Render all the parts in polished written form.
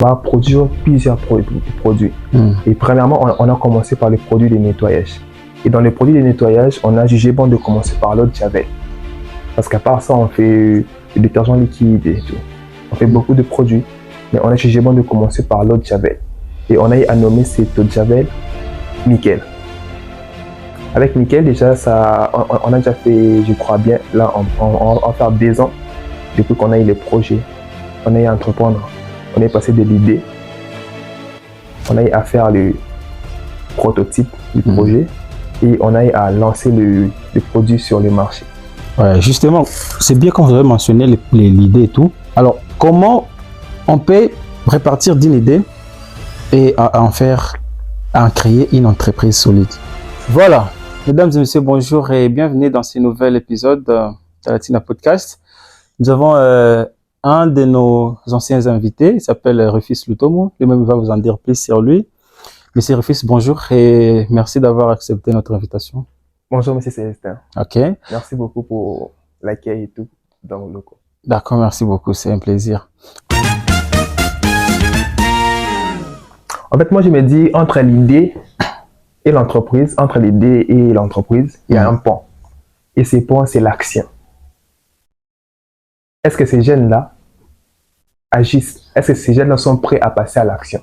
va produire plusieurs produits. Et premièrement, on a commencé par les produits de nettoyage. Et dans les produits de nettoyage, on a jugé bon de commencer par l'eau de Javel. Parce qu'à part ça, on fait du détergent liquide et tout. On fait beaucoup de produits, mais on a jugé bon de commencer par l'eau de Javel. Et on a eu à nommer cette eau de Javel Nickel. Avec Nickel, déjà, on a déjà fait, je crois bien, là, on va faire 2 ans depuis qu'on a eu les projets. On a eu à entreprendre. On est passé de l'idée. On a eu à faire le prototype du projet et on a eu à lancer le produit sur le marché. Ouais, justement, c'est bien quand vous avez mentionné l'idée et tout. Alors, comment on peut repartir d'une idée et en créer une entreprise solide? Voilà, mesdames et messieurs, bonjour et bienvenue dans ce nouvel épisode de Talatina Podcast. Nous avons un de nos anciens invités, il s'appelle Rufus Lutomo. Lui-même va vous en dire plus sur lui. Monsieur Rufus, bonjour et merci d'avoir accepté notre invitation. Bonjour, monsieur Célestin. Ok. Merci beaucoup pour l'accueil et tout dans vos locaux. D'accord, merci beaucoup, c'est un plaisir. En fait, moi, je me dis, entre l'idée et l'entreprise, il y a un pont. Et ce pont, c'est l'action. Est-ce que ces jeunes-là agissent? Est-ce que ces jeunes-là sont prêts à passer à l'action?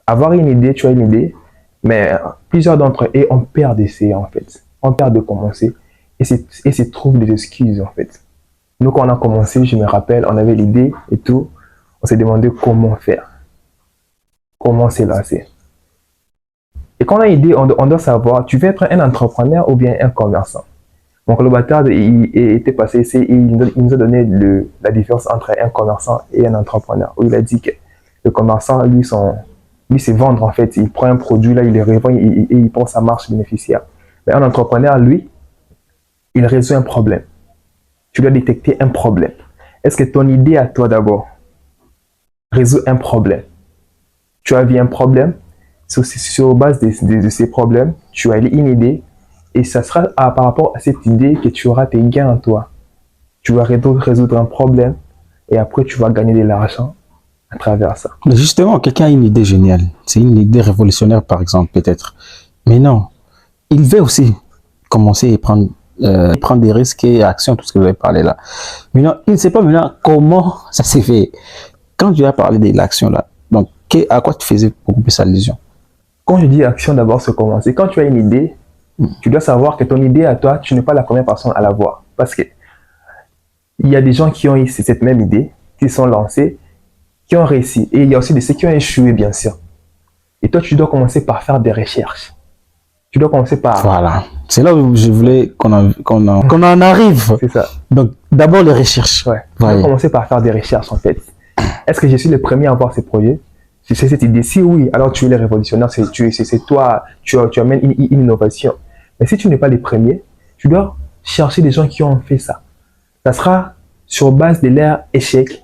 Avoir une idée, tu as une idée, mais plusieurs d'entre eux ont peur d'essayer, en fait. On perd de commencer et se trouvent des excuses en fait. Nous quand on a commencé, je me rappelle, on avait l'idée et tout, on s'est demandé comment faire, comment se lancer. Et quand on a une idée, on doit savoir, tu veux être un entrepreneur ou bien un commerçant. Mon collaborateur il était passé ici et il nous a donné la différence entre un commerçant et un entrepreneur. Où il a dit que le commerçant, lui c'est vendre en fait. Il prend un produit, là, il le revend et il prend sa marge bénéficiaire. Mais un entrepreneur, lui, il résout un problème. Tu dois détecter un problème. Est-ce que ton idée à toi d'abord résout un problème? Tu as vu un problème, sur base de ces problèmes, tu as une idée et ça sera par rapport à cette idée que tu auras tes gains en toi. Tu vas résoudre un problème et après tu vas gagner de l'argent à travers ça. Mais justement, quelqu'un a une idée géniale. C'est une idée révolutionnaire par exemple, peut-être. Mais non. Il veut aussi commencer et prendre des risques et actions, tout ce que vous avez parlé là. Maintenant, il ne sait pas maintenant comment ça s'est fait. Quand tu as parlé de l'action là, donc à quoi tu faisais beaucoup plus allusion? Quand je dis action, d'abord c'est commencer. Quand tu as une idée, tu dois savoir que ton idée à toi, tu n'es pas la première personne à l'avoir. Parce que il y a des gens qui ont eu cette même idée, qui sont lancés, qui ont réussi. Et il y a aussi ceux qui ont échoué, bien sûr. Et toi, tu dois commencer par faire des recherches. Tu dois commencer par... Voilà. C'est là où je voulais qu'on en arrive. C'est ça. Donc, d'abord les recherches. Ouais. Tu dois commencer par faire des recherches, en fait. Est-ce que je suis le premier à avoir ces projets? Si c'est cette idée, si oui, alors tu es le révolutionnaire, c'est toi, tu amènes une innovation. Mais si tu n'es pas le premier, tu dois chercher des gens qui ont fait ça. Ça sera sur base de leur échec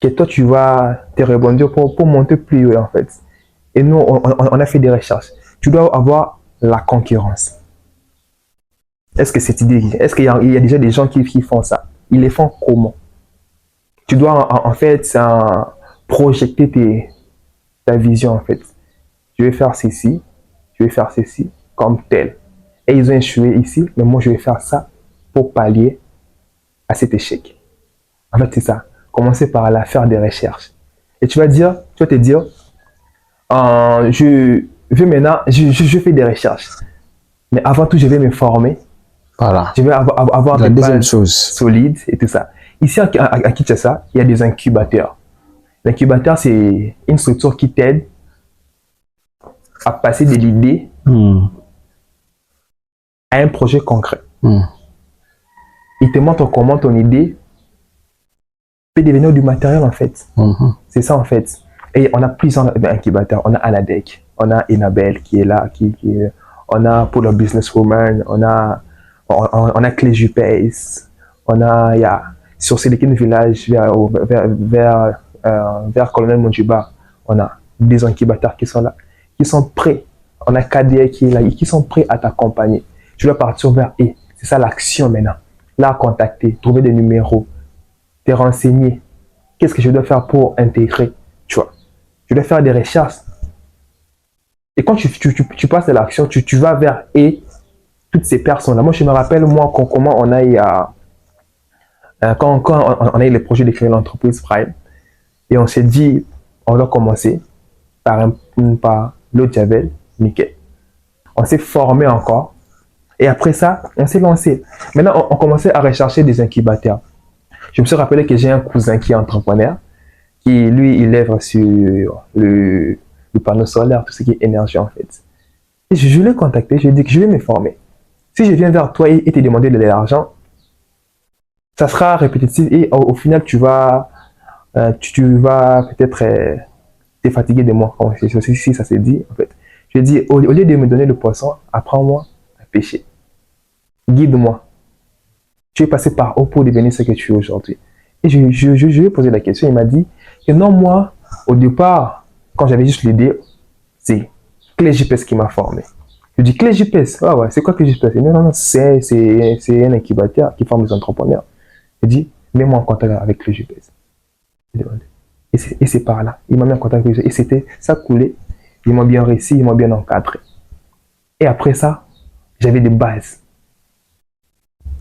que toi, tu vas te rebondir pour monter plus haut, en fait. Et nous, on a fait des recherches. Tu dois avoir la concurrence. Est-ce que cette idée, est-ce qu'il y a déjà des gens qui font ça? Ils les font comment? Tu dois en fait projeter ta vision en fait. Je vais faire ceci, comme tel. Et ils ont échoué ici, mais moi je vais faire ça pour pallier à cet échec. En fait c'est ça. Commencer par faire des recherches. Et tu vas te dire, je fais des recherches. Mais avant tout, je vais me former. Voilà. Je vais avoir des bases choses solides et tout ça. Ici, à Kinshasa, il y a des incubateurs. L'incubateur, c'est une structure qui t'aide à passer de l'idée à un projet concret. Il te montre comment ton idée peut devenir du matériel, en fait. C'est ça, en fait. Et on a plusieurs incubateurs. On a Anadec, on a Enabel qui est là, on a Polar Business Woman, on a Clé Jupace, on a sur Silicon Village vers Colonel Mondjiba, on a des incubateurs qui sont là, qui sont prêts. On a KDA qui est là, qui sont prêts à t'accompagner. Tu dois partir vers eux. C'est ça l'action maintenant. Là, contacter, trouver des numéros, te renseigner. Qu'est-ce que je dois faire pour intégrer? tu vois. Tu dois faire des recherches. Et quand tu passes à l'action, tu vas vers et toutes ces personnes-là. Moi, je me rappelle, moi, comment on a eu quand on a eu le projet de créer l'entreprise Prime, et on s'est dit, on va commencer par l'eau de Javel, nickel. On s'est formé encore. Et après ça, on s'est lancé. Maintenant, on commençait à rechercher des incubateurs. Je me suis rappelé que j'ai un cousin qui est entrepreneur, qui, lui, il œuvre sur le panneau solaire, tout ce qui est énergie, en fait. Et je l'ai contacté, je lui ai dit que je vais me former. Si je viens vers toi et te demander de l'argent, ça sera répétitif et au final, tu vas peut-être te fatiguer de moi, si ça se dit, en fait. Je lui ai dit, au lieu de me donner le poisson, apprends-moi à pêcher. Guide-moi. Tu es passé par où pour devenir ce que tu es aujourd'hui? Et je lui ai posé la question, il m'a dit que non, moi, au départ, quand j'avais juste l'idée, c'est Clé GPS qui m'a formé. Je dis Clé GPS, ah ouais, c'est quoi Clé GPS? Non, c'est un incubateur qui forme les entrepreneurs. Je dis, mets-moi en contact avec Clé GPS. Et c'est par là. Il m'a mis en contact avec Clé GPS. Et c'était, ça coulait. Ils m'ont bien réussi, ils m'ont bien encadré. Et après ça, j'avais des bases.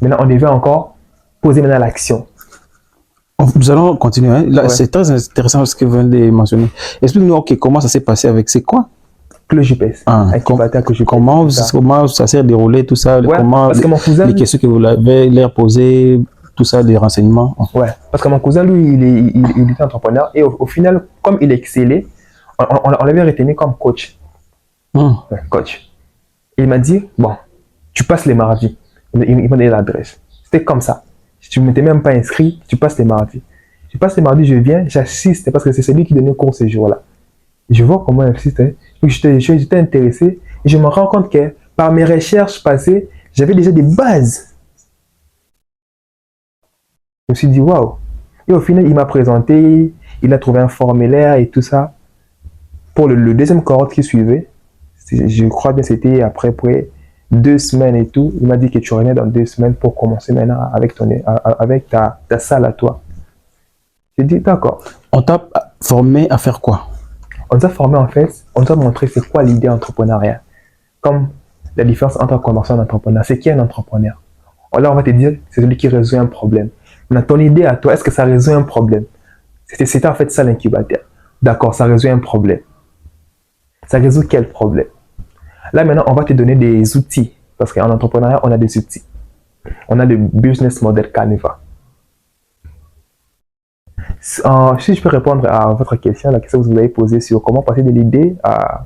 Maintenant, on devait encore poser maintenant l'action. Nous allons continuer. Hein. Là, Ouais. c'est très intéressant ce que vous venez de mentionner. Explique-nous comment ça s'est passé avec c'est quoi? Clé GPS. Incubateur Clé GPS. Comment ça s'est déroulé, tout ça? Ouais, comment parce que mon cousin, les questions que vous avez leur posées, tout ça, des renseignements. Ouais, parce que mon cousin, lui, il était entrepreneur et au final, comme il excellait, on l'avait retenu comme coach. Ouais, coach. Il m'a dit, bon, tu passes les mardis. Il m'a donné l'adresse. C'était comme ça. Si tu ne m'étais même pas inscrit, tu passes les mardis. Je passe les mardis, je viens, j'assiste parce que c'est celui qui donnait cours ce jour-là. Je vois comment il assiste. J'étais intéressé et je me rends compte que par mes recherches passées, j'avais déjà des bases. Je me suis dit, waouh. Et au final, il m'a présenté, il a trouvé un formulaire et tout ça. Pour le deuxième cohorte qui suivait, je crois bien c'était après 2 semaines et tout, il m'a dit que tu revenais dans 2 semaines pour commencer maintenant avec ta salle à toi. J'ai dit d'accord. On t'a formé à faire quoi? On nous a formé en fait, on nous a montré c'est quoi l'idée entrepreneuriale. Comme la différence entre un commerçant et un entrepreneur. C'est qui un entrepreneur? Là, on va te dire, c'est celui qui résout un problème. Maintenant, ton idée à toi, est-ce que ça résout un problème? C'était en fait ça l'incubateur. D'accord, ça résout un problème. Ça résout quel problème? Là, maintenant, on va te donner des outils. Parce qu'en entrepreneuriat, on a des outils. On a le business model Canva. Si je peux répondre à votre question, la question que vous avez posée sur comment passer de l'idée à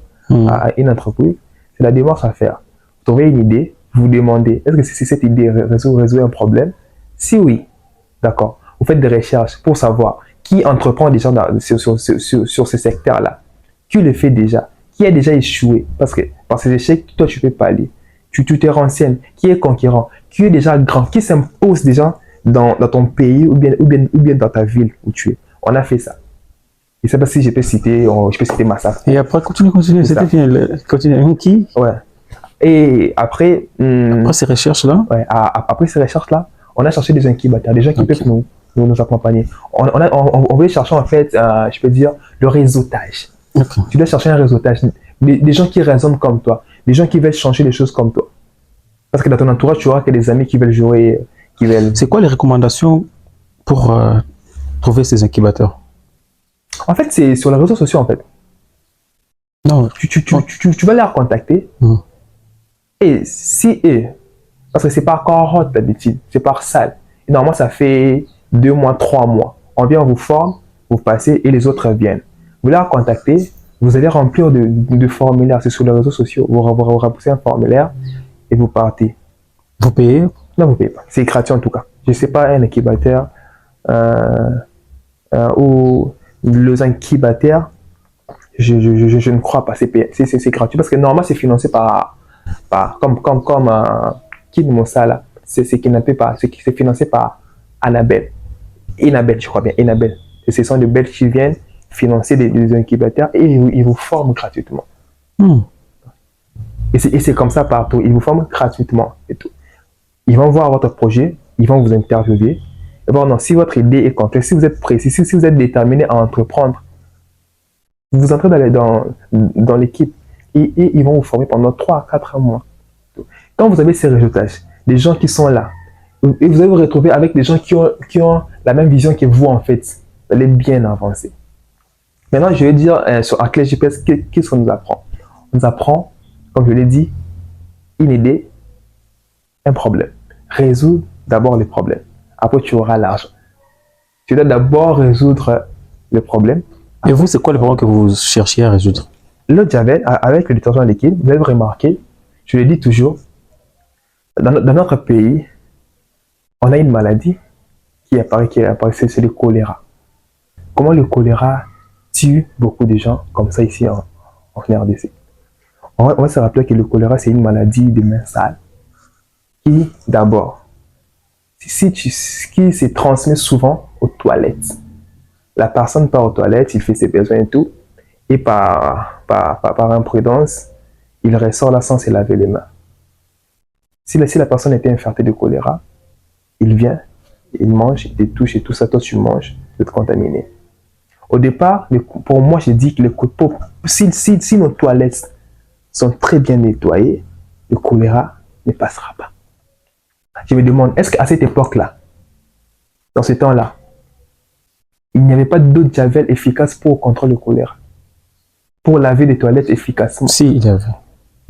une entreprise, c'est la démarche à faire. Vous trouvez une idée, vous vous demandez, est-ce que si cette idée résout un problème? Si oui, d'accord. Vous faites des recherches pour savoir qui entreprend déjà sur ce secteur-là. Qui le fait déjà? Qui a déjà échoué? Parce que par ces échecs, toi, tu ne peux pas aller. Tu te renseignes. Qui est conquérant? Qui est déjà grand? Qui s'impose déjà dans ton pays ou bien dans ta ville où tu es? On a fait ça. Je ne sais pas si je peux citer Massa. Et après, continue. C'était bien. Continue. Qui? Ouais. Et après... après ces recherches-là? Ouais, après ces recherches-là, on a cherché des incubateurs, des gens qui peuvent nous accompagner. On veut chercher en fait, je peux dire, le réseautage. Tu dois chercher un réseautage. Des gens qui raisonnent comme toi. Des gens qui veulent changer les choses comme toi. Parce que dans ton entourage, tu auras que des amis qui veulent jouer. C'est quoi les recommandations pour trouver ces incubateurs? En fait, c'est sur les réseaux sociaux, en fait. Non. Tu vas les recontacter. Et parce que c'est par cohorte d'habitude, c'est par salle. Et normalement, ça fait 2 mois, 3 mois. On vient, on vous forme, vous passez et les autres viennent. Vous les recontactez, vous allez remplir de formulaires. C'est sur les réseaux sociaux. Vous remplissez un formulaire et vous partez. Vous payez? Non, vous ne payez pas. C'est gratuit en tout cas. Je ne sais pas un incubateur ou les incubateurs, je ne crois pas. C'est gratuit parce que normalement, c'est financé par comme Kid Moussa là. C'est financé par Annabelle. Inabelle, je crois bien. Inabelle. Et ce sont des Belges qui viennent financer des incubateurs et ils vous forment gratuitement. Et c'est comme ça partout. Ils vous forment gratuitement et tout. Ils vont voir votre projet, ils vont vous interviewer. Et bon, non, si votre idée est concrète, si vous êtes précis, si vous êtes déterminé à entreprendre, Vous entrez dans l'équipe et ils vont vous former pendant 3 à 4 mois. Quand vous avez ces réseautages, des gens qui sont là, et vous allez vous retrouver avec des gens qui ont la même vision que vous en fait. Vous allez bien avancer. Maintenant, je vais dire sur Aclès GPS, qu'est-ce qu'on nous apprend? On nous apprend, comme je l'ai dit, une idée, un problème. Résoudre d'abord les problèmes. Après, tu auras l'argent. Tu dois d'abord résoudre le problème. Et vous, c'est quoi le problème que vous cherchiez à résoudre? L'eau de Javel, avec le détergent liquide, vous avez remarqué, je le dis toujours, dans notre pays, on a une maladie qui apparaît, c'est le choléra. Comment le choléra tue beaucoup de gens comme ça ici en RDC? On va se rappeler que le choléra, c'est une maladie de mains sales qui, d'abord, qui se transmet souvent aux toilettes. La personne part aux toilettes, il fait ses besoins et tout, et par imprudence, il ressort là sans se laver les mains. Si la personne était infectée de choléra, il vient, il mange, il te touche et tout ça, toi tu manges, tu es contaminé. Au départ, pour moi, je dis que si nos toilettes sont très bien nettoyées, le choléra ne passera pas. Je me demande, est-ce qu'à cette époque-là, dans ce temps-là, il n'y avait pas d'eau de Javel efficace pour contrôler le choléra, pour laver les toilettes efficacement? Si, il y avait.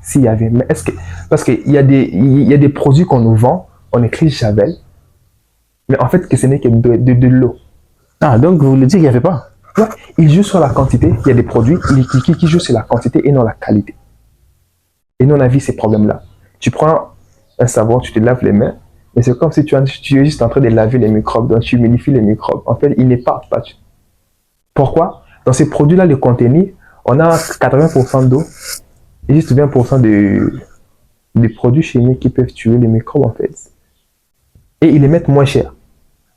S'il y avait, mais est-ce que, parce qu'il y a des produits qu'on nous vend, on écrit Javel, mais en fait, que ce n'est que de l'eau. Ah, donc vous voulez dire qu'il n'y avait pas? Ouais, il joue sur la quantité. Il y a des produits qui jouent sur la quantité et non la qualité. Et nous, on a vu ces problèmes-là. Tu prends un savon, tu te laves les mains, mais c'est comme si tu es juste en train de laver les microbes, donc tu humidifies les microbes. En fait, ils ne partent pas. Pourquoi? Dans ces produits-là, le contenu, on a 80% d'eau et juste 20% de produits chimiques qui peuvent tuer les microbes, en fait. Et ils les mettent moins cher.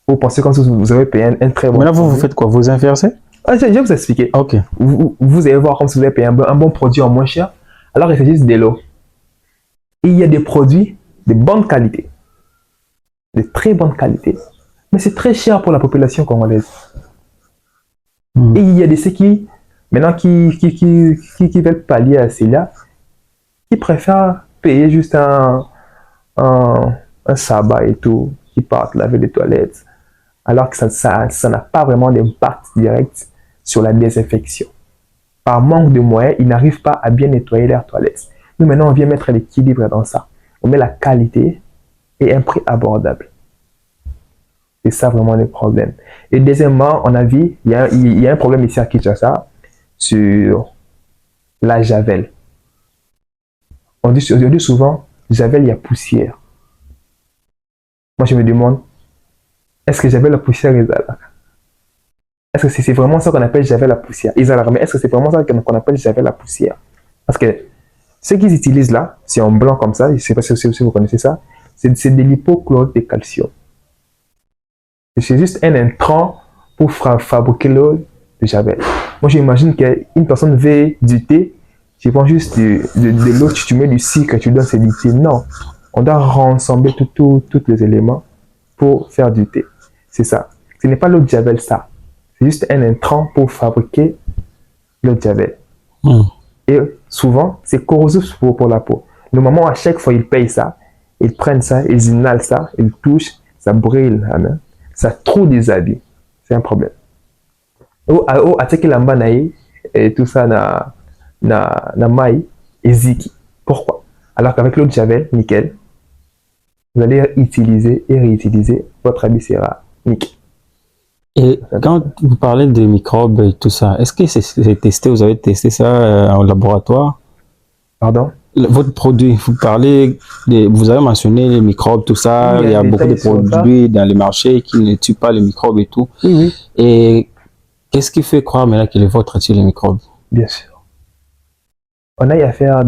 Vous pensez comme si vous avez payé un très bon Maintenant, vous faites quoi? Vous inversez? Ah, je vais vous expliquer. Ok. Vous allez voir comme si vous avez payé un bon produit en moins cher, alors il s'agit de l'eau. Et il y a des produits de bonne qualité, de très bonne qualité, mais c'est très cher pour la population congolaise. Et il y a de ceux qui, maintenant, qui veulent pallier à cela, qui préfèrent payer juste un sabbat et tout, qui partent laver les toilettes, alors que ça n'a pas vraiment d'impact direct sur la désinfection. Par manque de moyens, ils n'arrivent pas à bien nettoyer leurs toilettes. Nous, maintenant, on vient mettre l'équilibre dans ça. On met la qualité et un prix abordable. C'est ça vraiment le problème. Et deuxièmement, on a vu, il y a un problème ici à Kinshasa sur la Javel. On dit souvent, Javel, il y a poussière. Moi, je me demande, est-ce que Javel, la poussière, est-ce que c'est vraiment ça qu'on appelle Javel, la poussière? Mais est-ce que c'est vraiment ça qu'on appelle Javel, la poussière? Parce que ce qu'ils utilisent là, c'est en blanc comme ça, je ne sais pas si vous connaissez ça, c'est de l'hypochlorite de calcium. C'est juste un intrant pour fabriquer l'eau de Javel. Moi, j'imagine qu'une personne veut du thé, tu prends juste de l'eau, tu mets du sucre, tu donnes c'est du thé. Non, on doit rassembler tous les éléments pour faire du thé. C'est ça. Ce n'est pas l'eau de Javel, ça. C'est juste un intrant pour fabriquer l'eau de Javel. Et souvent, c'est corrosif pour la peau. Normalement, à chaque fois, ils payent ça, ils prennent ça, ils inhalent ça, ils touchent, ça brûle la main, ça trouve des habits. C'est un problème. Et tout ça, na maï et ziki. Pourquoi? Alors qu'avec l'eau de Javel, nickel, vous allez utiliser et réutiliser, votre habit sera nickel. Et quand vous parlez de microbes et tout ça, est-ce que c'est testé, vous avez testé ça en laboratoire? Pardon? Votre produit, vous avez mentionné les microbes, tout ça, Oui, il y a beaucoup de produits dans les marchés qui ne tuent pas les microbes et tout. Oui. Et qu'est-ce qui fait croire maintenant que les vôtres tuent les microbes? Bien sûr. On a eu affaire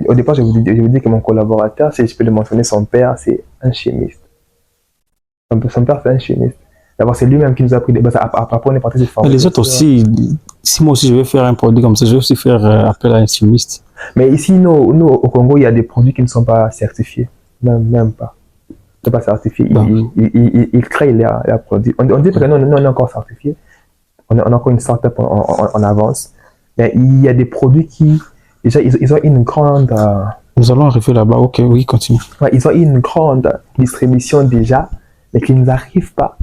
au départ, je vous dis que mon collaborateur, si je peux le mentionner, son père, c'est un chimiste. Son père, c'est un chimiste. D'abord, c'est lui-même qui nous a pris des bases. Après, on est parti se former. Mais les autres aussi, si moi aussi je vais faire un produit comme ça, je vais aussi faire appel à un chimiste. Mais ici, nous, au Congo, il y a des produits qui ne sont pas certifiés. Même pas. Ils ne sont pas certifiés. Ils créent leurs produits. On dit que nous, on est encore certifiés. On a encore une start-up en avance. Mais il y a des produits qui, déjà, ils ont une grande, Nous allons arriver là-bas. Ok, oui, continue. ouais, ils ont une grande distribution déjà, mais qui n'arrivent pas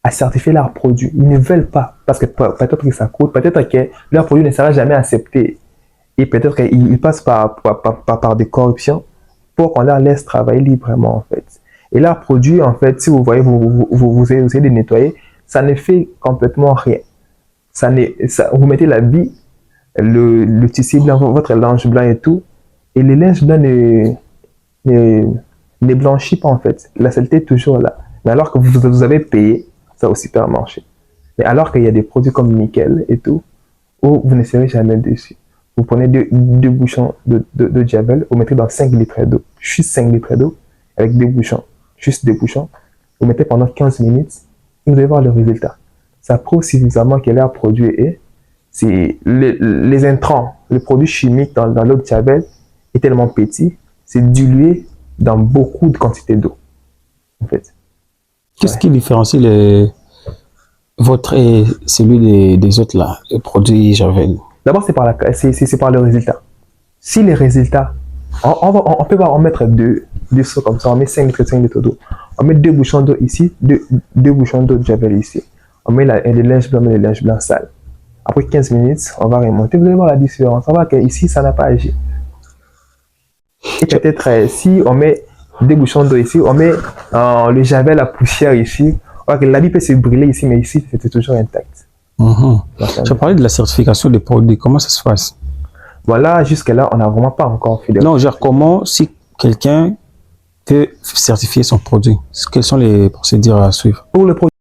à certifier leurs produits. Ils ne veulent pas, parce que peut-être que ça coûte, peut-être que leur produit ne sera jamais accepté, et peut-être qu'ils passent par des corruptions pour qu'on leur laisse travailler librement, en fait. Et leurs produits, en fait, si vous voyez, vous essayez de nettoyer, ça ne fait complètement rien. Vous mettez l'habit, le tissu blanc, votre linge blanc et tout, et le linge blanc ne, ne blanchit pas, en fait. La saleté est toujours là. Mais alors que vous avez payé ça au supermarché. Mais alors qu'il y a des produits comme nickel et tout, où vous ne serez jamais dessus. Vous prenez deux bouchons de Javel, vous mettez dans 5 litres d'eau, juste 5 litres d'eau, avec deux bouchons, juste deux bouchons. Vous mettez pendant 15 minutes, et vous allez voir le résultat. Ça prouve suffisamment que leur produit est. C'est les intrants, le produit chimique dans l'eau de Javel est tellement petit, c'est dilué dans beaucoup de quantité d'eau, en fait. Qu'est-ce qui différencie votre et celui des autres là, les produits Javel? D'abord, c'est par le résultat. Si les résultats, on peut pas en mettre deux seaux comme ça, on met 5 litres d'eau. On met deux bouchons d'eau ici, deux bouchons d'eau de Javel ici. On met le linge blanc, le linge blanc sale. Après 15 minutes, on va remonter. Vous allez voir la différence. On va voir qu'ici, ça n'a pas agi. Et peut-être, si on met deux bouchons d'eau ici, on met le Javel à poussière ici, on voit que l'habit peut se brûler ici, mais ici, c'était toujours intact. Tu as parlé de la certification des produits. Comment ça se passe? Voilà, jusque-là, on n'a vraiment pas encore fait de... Non, genre comment, si quelqu'un peut certifier son produit, quelles sont les procédures à suivre? Pour le produit